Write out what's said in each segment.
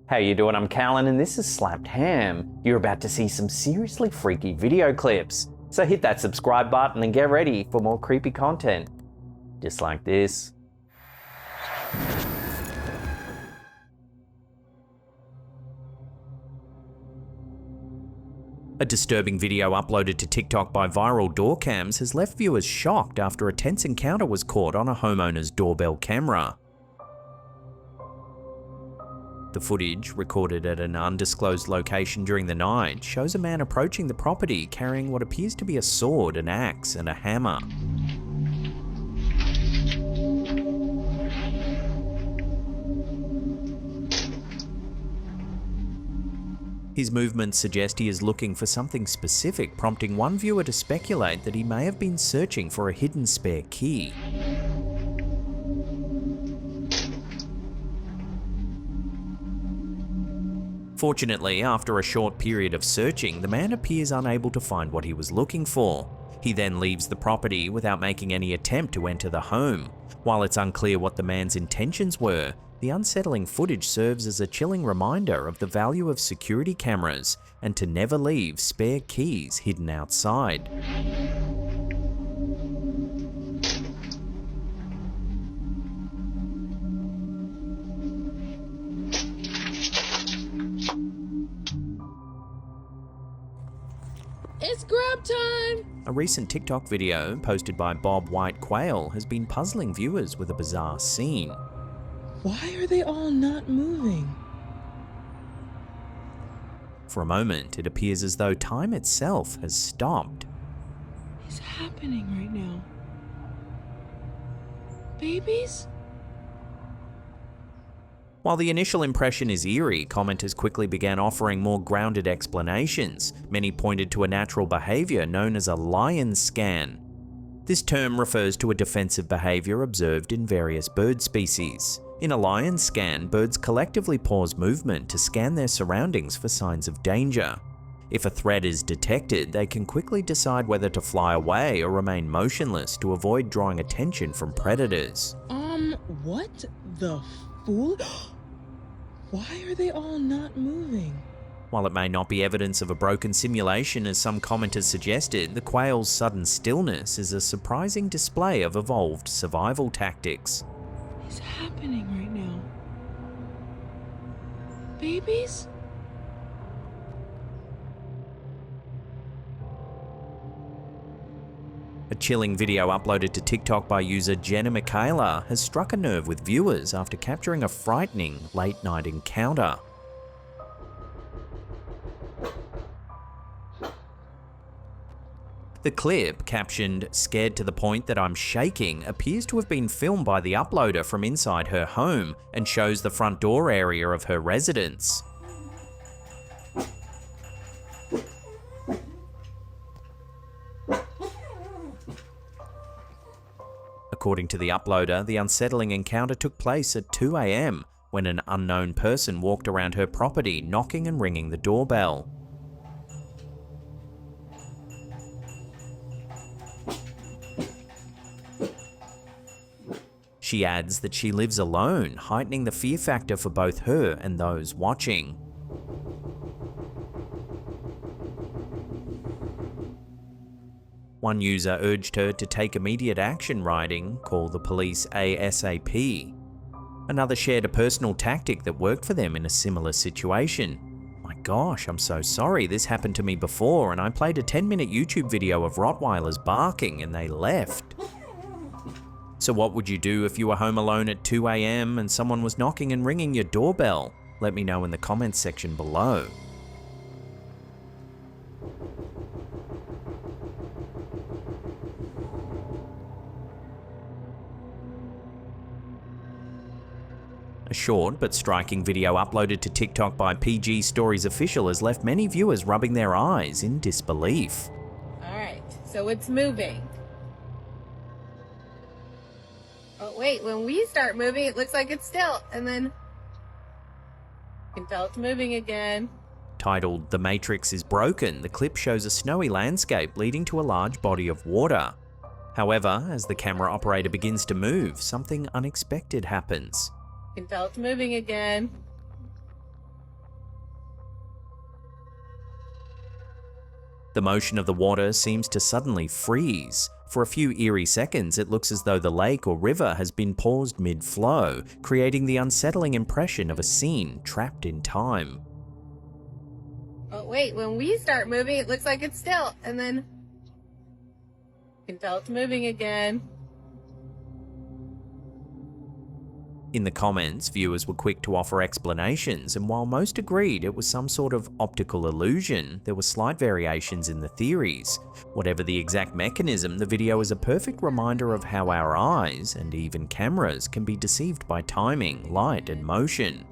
How you doing? I'm Callan and this is Slapped Ham. You're about to see some seriously freaky video clips. So hit that subscribe button and get ready for more creepy content. Just like this. A disturbing video uploaded to TikTok by viral door cams has left viewers shocked after a tense encounter was caught on a homeowner's doorbell camera. The footage, recorded at an undisclosed location during the night, shows a man approaching the property carrying what appears to be a sword, an axe, and a hammer. His movements suggest he is looking for something specific, prompting one viewer to speculate that he may have been searching for a hidden spare key. Fortunately, after a short period of searching, the man appears unable to find what he was looking for. He then leaves the property without making any attempt to enter the home. While it's unclear what the man's intentions were, the unsettling footage serves as a chilling reminder of the value of security cameras and to never leave spare keys hidden outside. It's grab time! A recent TikTok video posted by Bob White Quail has been puzzling viewers with a bizarre scene. Why are they all not moving? For a moment, it appears as though time itself has stopped. It's happening right now. Babies? While the initial impression is eerie, commenters quickly began offering more grounded explanations. Many pointed to a natural behavior known as a lion scan. This term refers to a defensive behavior observed in various bird species. In a lion scan, birds collectively pause movement to scan their surroundings for signs of danger. If a threat is detected, they can quickly decide whether to fly away or remain motionless to avoid drawing attention from predators. What the fool? Why are they all not moving? While it may not be evidence of a broken simulation as some commenters suggested, the quail's sudden stillness is a surprising display of evolved survival tactics. It's happening right now. Babies? A chilling video uploaded to TikTok by user Jenna Michaela has struck a nerve with viewers after capturing a frightening late-night encounter. The clip, captioned "Scared to the point that I'm shaking," appears to have been filmed by the uploader from inside her home and shows the front door area of her residence. According to the uploader, the unsettling encounter took place at 2 a.m. when an unknown person walked around her property, knocking and ringing the doorbell. She adds that she lives alone, heightening the fear factor for both her and those watching. One user urged her to take immediate action, writing, "Call the police ASAP." Another shared a personal tactic that worked for them in a similar situation. "My gosh, I'm so sorry, this happened to me before and I played a 10-minute YouTube video of Rottweilers barking and they left." So what would you do if you were home alone at 2 a.m. and someone was knocking and ringing your doorbell? Let me know in the comments section below. A short but striking video uploaded to TikTok by PG Stories Official has left many viewers rubbing their eyes in disbelief. Alright, so it's moving. Oh wait, when we start moving it looks like it's still, and then you can tell it's moving again. Titled "The Matrix is Broken," the clip shows a snowy landscape leading to a large body of water. However, as the camera operator begins to move, something unexpected happens. You can tell it's moving again. The motion of the water seems to suddenly freeze. For a few eerie seconds, it looks as though the lake or river has been paused mid-flow, creating the unsettling impression of a scene trapped in time. Oh wait, when we start moving, it looks like it's still, and then you can tell it's moving again. In the comments, viewers were quick to offer explanations, and while most agreed it was some sort of optical illusion, there were slight variations in the theories. Whatever the exact mechanism, the video is a perfect reminder of how our eyes, and even cameras, can be deceived by timing, light, and motion.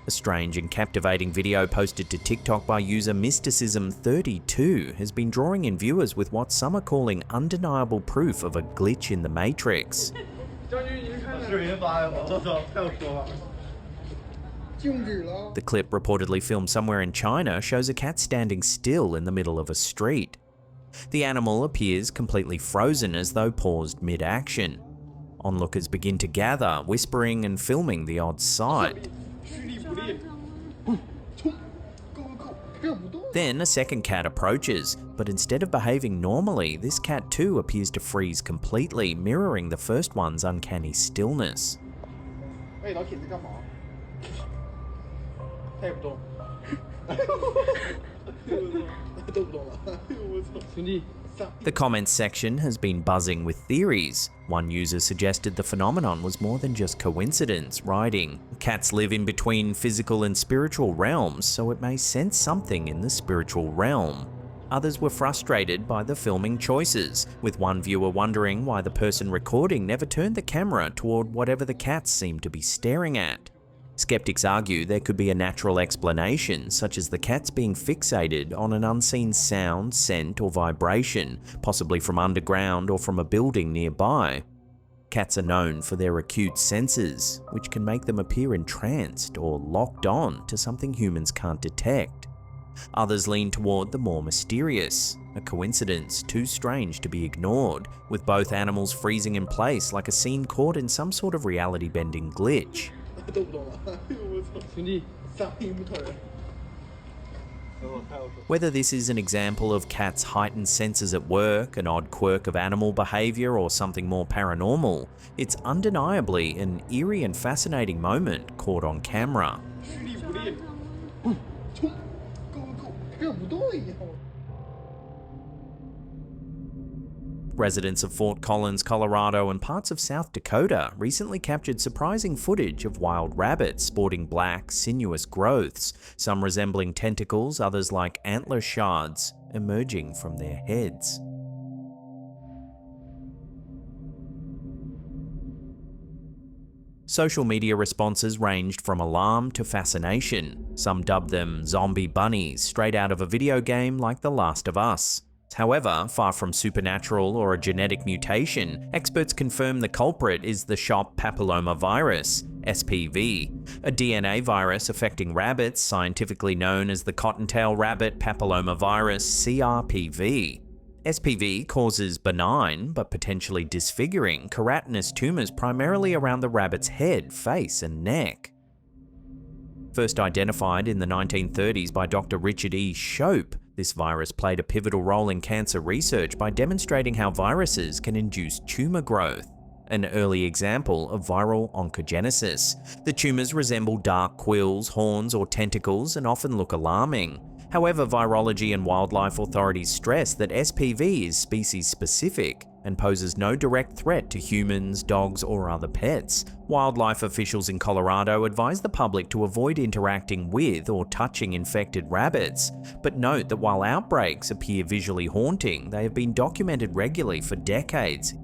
A strange and captivating video posted to TikTok by user Mysticism32 has been drawing in viewers with what some are calling undeniable proof of a glitch in the Matrix. The clip, reportedly filmed somewhere in China, shows a cat standing still in the middle of a street. The animal appears completely frozen, as though paused mid-action. Onlookers begin to gather, whispering and filming the odd sight. Then a second cat approaches, but instead of behaving normally, this cat too appears to freeze completely, mirroring the first one's uncanny stillness. The comments section has been buzzing with theories. One user suggested the phenomenon was more than just coincidence, writing, "Cats live in between physical and spiritual realms, so it may sense something in the spiritual realm." Others were frustrated by the filming choices, with one viewer wondering why the person recording never turned the camera toward whatever the cats seemed to be staring at. Skeptics argue there could be a natural explanation, such as the cats being fixated on an unseen sound, scent, or vibration, possibly from underground or from a building nearby. Cats are known for their acute senses, which can make them appear entranced or locked on to something humans can't detect. Others lean toward the more mysterious, a coincidence too strange to be ignored, with both animals freezing in place like a scene caught in some sort of reality-bending glitch. Whether this is an example of cats' heightened senses at work, an odd quirk of animal behavior, or something more paranormal, it's undeniably an eerie and fascinating moment caught on camera. Residents of Fort Collins, Colorado and parts of South Dakota recently captured surprising footage of wild rabbits sporting black, sinuous growths, some resembling tentacles, others like antler shards, emerging from their heads. Social media responses ranged from alarm to fascination. Some dubbed them zombie bunnies straight out of a video game like The Last of Us. However, far from supernatural or a genetic mutation, experts confirm the culprit is the shop papillomavirus, SPV, a DNA virus affecting rabbits scientifically known as the cottontail rabbit papillomavirus, CRPV. SPV causes benign, but potentially disfiguring, keratinous tumors primarily around the rabbit's head, face, and neck. First identified in the 1930s by Dr. Richard E. Shope, this virus played a pivotal role in cancer research by demonstrating how viruses can induce tumor growth, an early example of viral oncogenesis. The tumors resemble dark quills, horns, or tentacles and often look alarming. However, virology and wildlife authorities stress that SPV is species-specific and poses no direct threat to humans, dogs, or other pets. Wildlife officials in Colorado advise the public to avoid interacting with or touching infected rabbits, but note that while outbreaks appear visually haunting, they have been documented regularly for decades.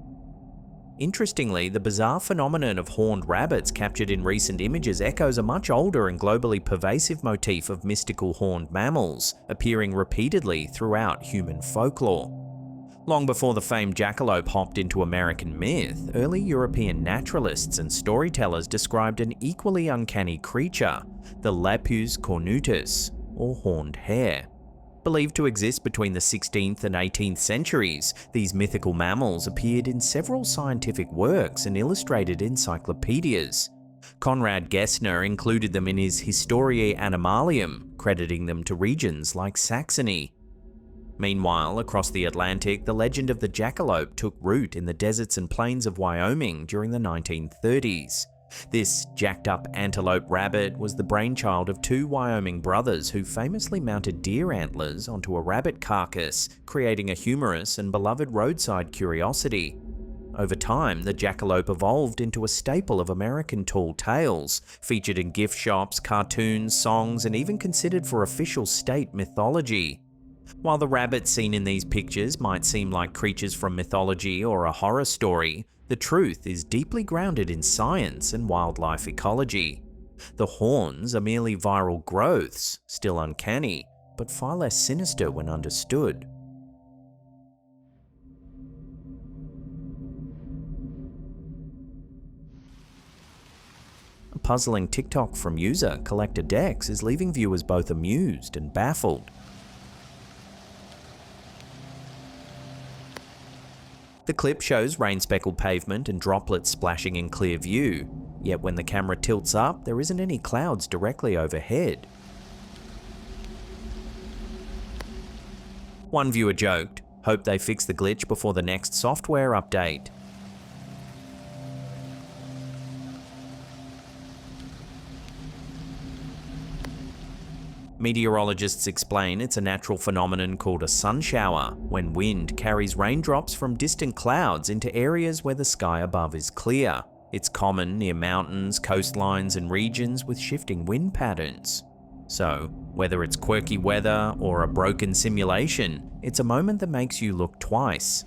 Interestingly, the bizarre phenomenon of horned rabbits captured in recent images echoes a much older and globally pervasive motif of mystical horned mammals, appearing repeatedly throughout human folklore. Long before the famed jackalope hopped into American myth, early European naturalists and storytellers described an equally uncanny creature, the Lepus cornutus, or horned hare. Believed to exist between the 16th and 18th centuries, these mythical mammals appeared in several scientific works and illustrated encyclopedias. Conrad Gessner included them in his Historiae Animalium, crediting them to regions like Saxony. Meanwhile, across the Atlantic, the legend of the jackalope took root in the deserts and plains of Wyoming during the 1930s. This jacked-up antelope rabbit was the brainchild of two Wyoming brothers who famously mounted deer antlers onto a rabbit carcass, creating a humorous and beloved roadside curiosity. Over time, the jackalope evolved into a staple of American tall tales, featured in gift shops, cartoons, songs, and even considered for official state mythology. While the rabbits seen in these pictures might seem like creatures from mythology or a horror story, the truth is deeply grounded in science and wildlife ecology. The horns are merely viral growths, still uncanny, but far less sinister when understood. A puzzling TikTok from user Collector Dex is leaving viewers both amused and baffled. The clip shows rain-speckled pavement and droplets splashing in clear view, yet when the camera tilts up, there isn't any clouds directly overhead. One viewer joked, "Hope they fix the glitch before the next software update." Meteorologists explain it's a natural phenomenon called a sun shower, when wind carries raindrops from distant clouds into areas where the sky above is clear. It's common near mountains, coastlines, and regions with shifting wind patterns. So, whether it's quirky weather or a broken simulation, it's a moment that makes you look twice.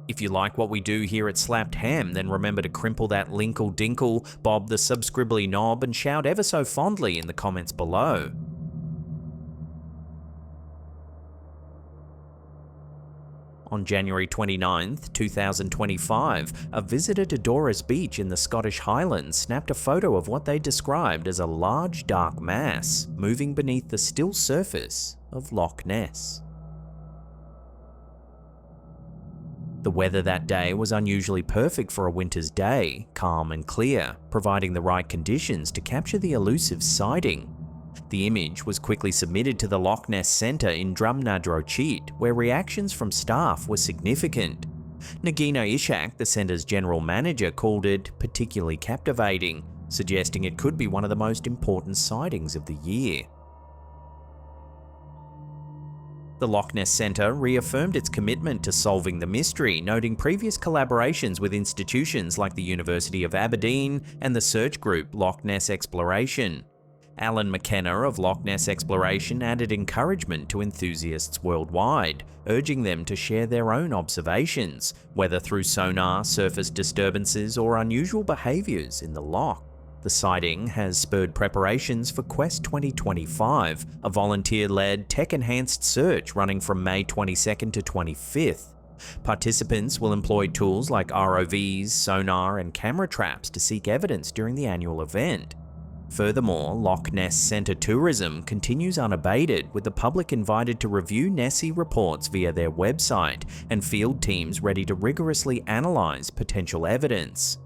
If you like what we do here at Slapped Ham, then remember to crimple that linkle dinkle, bob the subscribbly knob, and shout ever so fondly in the comments below. On January 29th, 2025, a visitor to Doris Beach in the Scottish Highlands snapped a photo of what they described as a large dark mass moving beneath the still surface of Loch Ness. The weather that day was unusually perfect for a winter's day, calm and clear, providing the right conditions to capture the elusive sighting. The image was quickly submitted to the Loch Ness Centre in Drumnadrochit, where reactions from staff were significant. Nagina Ishak, the centre's general manager, called it particularly captivating, suggesting it could be one of the most important sightings of the year. The Loch Ness Centre reaffirmed its commitment to solving the mystery, noting previous collaborations with institutions like the University of Aberdeen and the search group Loch Ness Exploration. Alan McKenna of Loch Ness Exploration added encouragement to enthusiasts worldwide, urging them to share their own observations, whether through sonar, surface disturbances, or unusual behaviours in the loch. The sighting has spurred preparations for Quest 2025, a volunteer-led, tech-enhanced search running from May 22nd to 25th. Participants will employ tools like ROVs, sonar, and camera traps to seek evidence during the annual event. Furthermore, Loch Ness Centre tourism continues unabated, with the public invited to review Nessie reports via their website, and field teams ready to rigorously analyse potential evidence.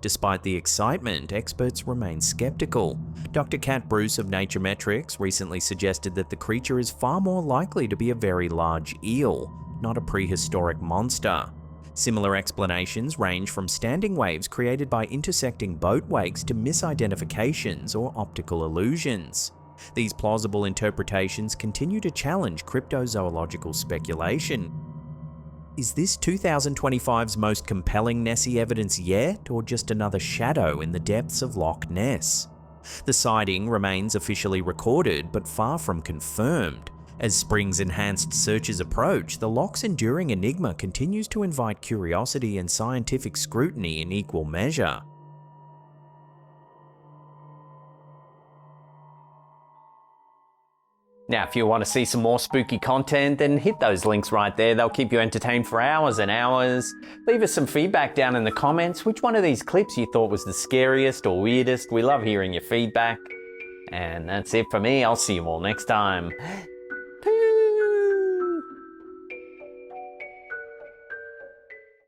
Despite the excitement, experts remain skeptical. Dr. Kat Bruce of Naturemetrics recently suggested that the creature is far more likely to be a very large eel, not a prehistoric monster. Similar explanations range from standing waves created by intersecting boat wakes to misidentifications or optical illusions. These plausible interpretations continue to challenge cryptozoological speculation. Is this 2025's most compelling Nessie evidence yet, or just another shadow in the depths of Loch Ness? The sighting remains officially recorded, but far from confirmed. As spring's enhanced searches approach, the loch's enduring enigma continues to invite curiosity and scientific scrutiny in equal measure. Now, if you want to see some more spooky content, then hit those links right there. They'll keep you entertained for hours and hours. Leave us some feedback down in the comments. Which one of these clips you thought was the scariest or weirdest? We love hearing your feedback. And that's it for me. I'll see you all next time.